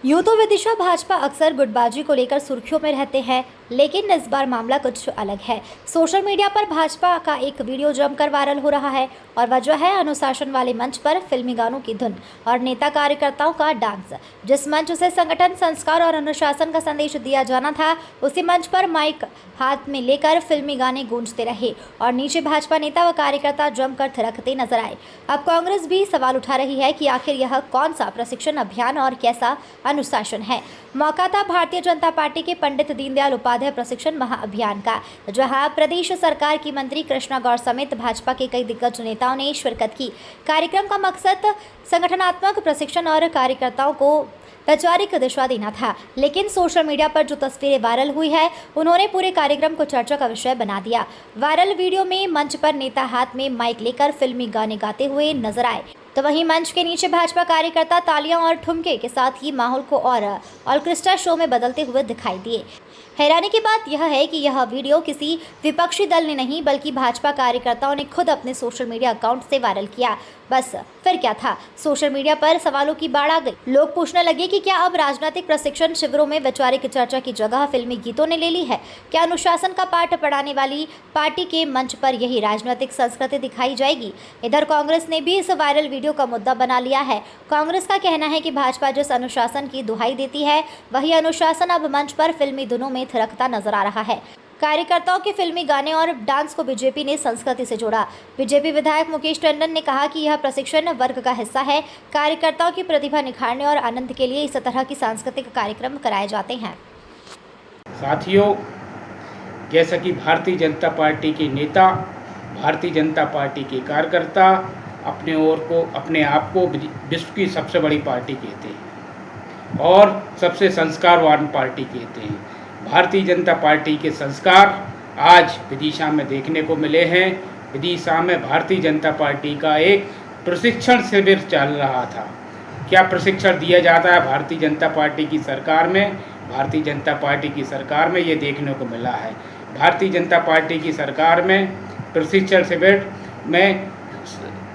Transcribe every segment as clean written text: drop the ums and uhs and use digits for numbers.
यूं तो विदिशा भाजपा अक्सर गुटबाजी को लेकर सुर्खियों में रहते हैं, लेकिन इस बार मामला कुछ अलग है। सोशल मीडिया पर भाजपा का एक वीडियो जमकर वायरल हो रहा है और वजह है अनुशासन वाले मंच पर फिल्मी गानों की धुन और नेता कार्यकर्ताओं का डांस। जिस मंच से संगठन, संस्कार और अनुशासन का संदेश दिया जाना था, उसी मंच पर माइक हाथ में लेकर फिल्मी गाने गूंजते रहे और नीचे भाजपा नेता व कार्यकर्ता जमकर थिरकते नजर आए। अब कांग्रेस भी सवाल उठा रही है कि आखिर यह कौन सा प्रशिक्षण अभियान और कैसा अनुशासन है। मौका था भारतीय जनता पार्टी के पंडित दीनदयाल उपाध्याय प्रशिक्षण महाअभियान का, जहां प्रदेश सरकार की मंत्री कृष्णा गौर समेत भाजपा के कई दिग्गज नेताओं ने शिरकत की। कार्यक्रम का मकसद संगठनात्मक प्रशिक्षण और कार्यकर्ताओं को वैचारिक दिशा देना था, लेकिन सोशल मीडिया पर जो तस्वीरें वायरल हुई है, उन्होंने पूरे कार्यक्रम को चर्चा का विषय बना दिया। वायरल वीडियो में मंच पर नेता हाथ में माइक लेकर फिल्मी गाने गाते हुए नजर आए, तो वहीं मंच के नीचे भाजपा कार्यकर्ता तालियां और ठुमके के साथ ही माहौल को और ऑर्केस्ट्रा शो में बदलते हुए दिखाई दिए। हैरानी की बात यह है कि यह वीडियो किसी विपक्षी दल ने नहीं, बल्कि भाजपा कार्यकर्ताओं ने खुद अपने सोशल मीडिया अकाउंट से वायरल किया। बस फिर क्या था, सोशल मीडिया पर सवालों की बाढ़ आ गई। लोग पूछने लगे कि क्या अब राजनीतिक प्रशिक्षण शिविरों में वैचारिक चर्चा की जगह फिल्मी गीतों ने ले ली है? क्या अनुशासन का पाठ पढ़ाने वाली पार्टी के मंच पर यही राजनीतिक संस्कृति दिखाई जाएगी? इधर कांग्रेस ने भी इस वायरल वीडियो का मुद्दा बना लिया है। कांग्रेस का कहना है कि भाजपा जिस अनुशासन की दुहाई देती है, वही अनुशासन अब मंच पर फिल्मी धुनों में थिरकता नजर आ रहा है। कार्यकर्ताओं के फिल्मी गाने और डांस को बीजेपी ने संस्कृति से जोड़ा। बीजेपी विधायक मुकेश टंडन ने कहा कि यह प्रशिक्षण वर्ग का हिस्सा है। कार्यकर्ताओं की प्रतिभा निखारने और आनंद के लिए इस तरह की सांस्कृतिक कार्यक्रम कराए जाते हैं। साथियों, जैसा कि भारतीय जनता पार्टी के नेता, भारतीय जनता पार्टी के कार्यकर्ता अपने आप को विश्व की सबसे बड़ी पार्टी कहते हैं और सबसे संस्कारवान पार्टी कहते हैं। भारतीय जनता पार्टी के संस्कार आज विदिशा में देखने को मिले हैं। विदिशा में भारतीय जनता पार्टी का एक प्रशिक्षण शिविर चल रहा था। क्या प्रशिक्षण दिया जाता है भारतीय जनता पार्टी की सरकार में? भारतीय जनता पार्टी की सरकार में ये देखने को मिला है। भारतीय जनता पार्टी की सरकार में प्रशिक्षण शिविर में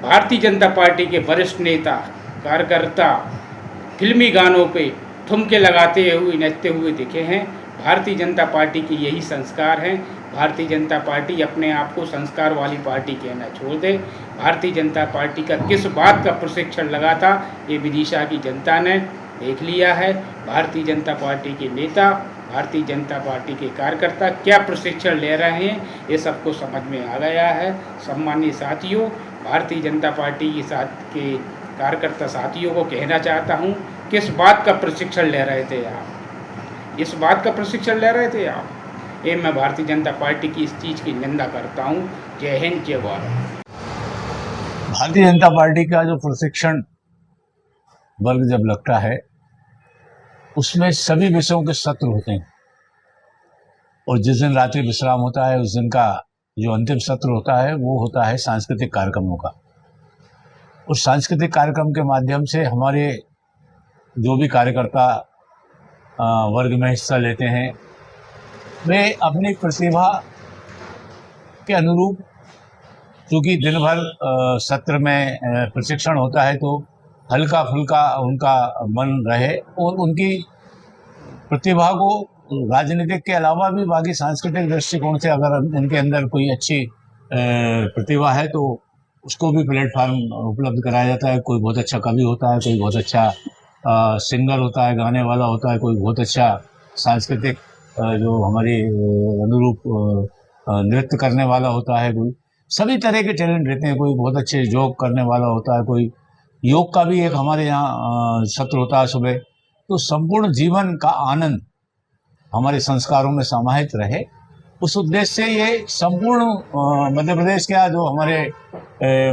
भारतीय जनता पार्टी के वरिष्ठ नेता कार्यकर्ता फिल्मी गानों पे ठुमके लगाते हुए, नचते हुए दिखे हैं। भारतीय जनता पार्टी की यही संस्कार हैं। भारतीय जनता पार्टी अपने आप को संस्कार वाली पार्टी कहना छोड़ दे। भारतीय जनता पार्टी का किस बात का प्रशिक्षण लगा था, ये विदिशा की जनता ने देख लिया है। भारतीय जनता पार्टी के नेता, भारतीय जनता पार्टी के कार्यकर्ता क्या प्रशिक्षण ले रहे हैं, ये सबको समझ में आ गया है। सम्मानीय साथियों, भारतीय जनता पार्टी के कार्यकर्ता साथियों को कहना चाहता हूँ, किस बात का प्रशिक्षण ले रहे थे आप? इस बात का प्रशिक्षण ले रहे थे आप? ये मैं भारतीय जनता पार्टी की इस चीज़ की निंदा करता हूँ। जय हिंद, जय भारत। भारतीय जनता पार्टी का जो प्रशिक्षण वर्ग जब लगता है, उसमें सभी विषयों के सत्र होते हैं और जिस दिन रात्रि विश्राम होता है, उस दिन का जो अंतिम सत्र होता है, वो होता है सांस्कृतिक कार्यक्रमों का। उस सांस्कृतिक कार्यक्रम के माध्यम से हमारे जो भी कार्यकर्ता वर्ग में हिस्सा लेते हैं, वे अपनी प्रतिभा के अनुरूप, क्योंकि दिन भर सत्र में प्रशिक्षण होता है, तो हल्का फुल्का उनका मन रहे और उनकी प्रतिभा को राजनीतिक के अलावा भी बाकी सांस्कृतिक दृष्टिकोण से अगर उनके अंदर कोई अच्छी प्रतिभा है, तो उसको भी प्लेटफॉर्म उपलब्ध कराया जाता है। कोई बहुत अच्छा कवि होता है, कोई बहुत अच्छा सिंगर होता है, गाने वाला होता है, कोई बहुत अच्छा सांस्कृतिक जो हमारी अनुरूप नृत्य करने वाला होता है, कोई सभी तरह के टैलेंट रहते हैं। कोई बहुत अच्छे योग करने वाला होता है, कोई योग का भी एक हमारे यहाँ सत्र होता है सुबह। तो संपूर्ण जीवन का आनंद हमारे संस्कारों में समाहित रहे, उस उद्देश्य से ये संपूर्ण मध्य प्रदेश का जो हमारे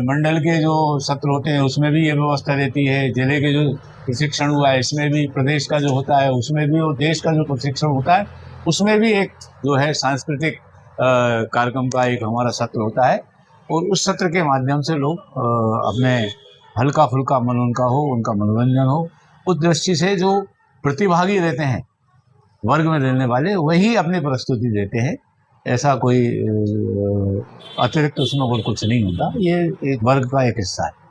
मंडल के जो सत्र होते हैं, उसमें भी ये व्यवस्था रहती है। जिले के जो प्रशिक्षण हुआ है, इसमें भी प्रदेश का जो होता है, उसमें भी, और देश का जो प्रशिक्षण होता है, उसमें भी एक जो है सांस्कृतिक कार्यक्रम का एक हमारा सत्र होता है। और उस सत्र के माध्यम से लोग अपने हल्का फुल्का मन उनका हो, उनका मनोरंजन हो, उस दृष्टि से जो प्रतिभागी रहते हैं वर्ग में रहने वाले, वही अपनी प्रस्तुति देते हैं। ऐसा कोई अतिरिक्त उसमें और कुछ नहीं होता। ये एक वर्ग का एक हिस्सा है।